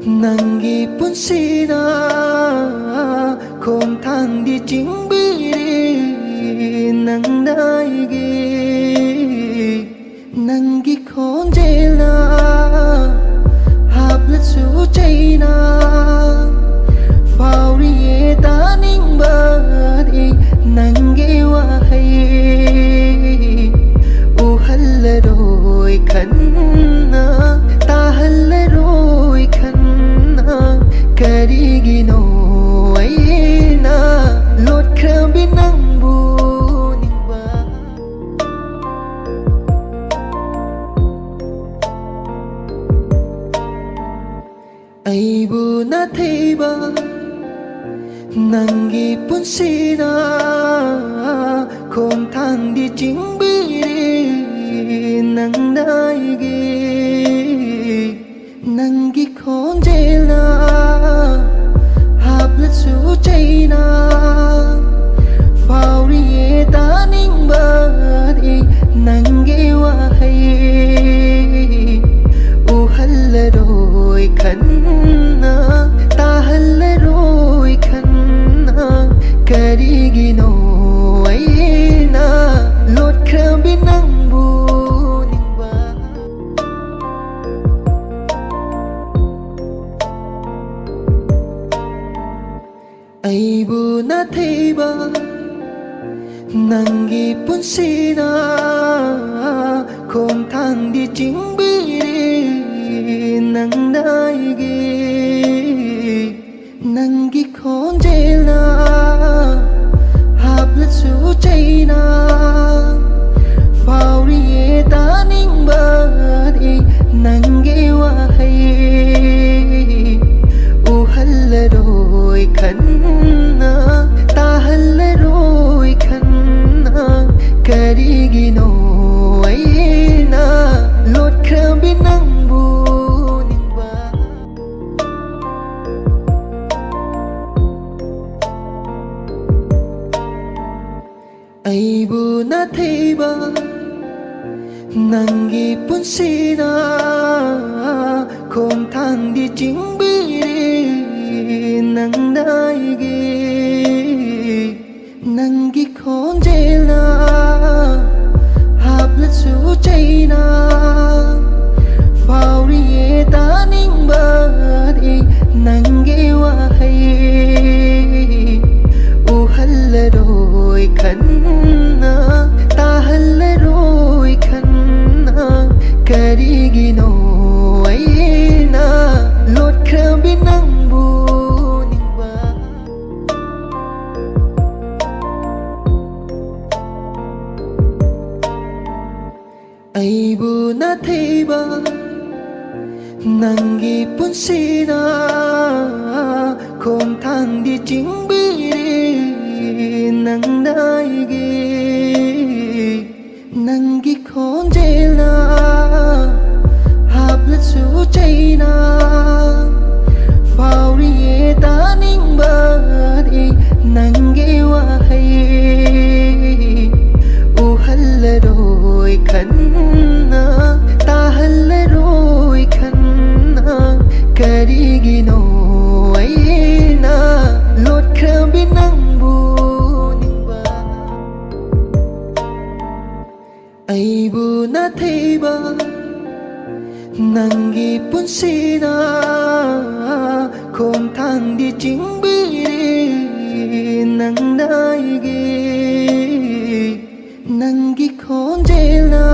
Nangi punsina khom thang di chingbiri nang naigi Nangi khonjela habla su chaina Fauri ye taning badi nangi wahai Uhallaroi khanna tahallaroi khanna karigino aina lot khabi nangbu ningba aibu na theiba nangi punsina khom thang di chingbiri nang naigi Nangi khonjela habla su chaina Fauri ye taning badi nangi wahai Uhallaroi khanna tahallaroi khanna karigino aina lot khabi nangbu ningba aibu na theiba nangi punsina khom thang di chingbiri nang naigi nangi khonjela habla su chaina Fauri ye taning badi nangi wahai Uhallaroi khanna tahallaroi khanna karigino aina lot khabi nangbu ningba aibu na theiba nangi punsina khom thang di chingbiri nang naigi nangi khonjela habla su chaina Fauri ye taning badi nangi wahai Uhallaroi khanna tahallaroi khanna karigino aina lot khabi nangbu ningba aibu na theiba nangi punsina khom thang di chingbiri nang naigi nangi khonjela habla su chaina Fauri ye taning badi nangi wahai Uhallaroi khanna tahallaroi khanna karigino aina lot khabi nangbu ningba aibu na theiba nangi punsina khom thang di chingbiri nang naigi nangi khonjela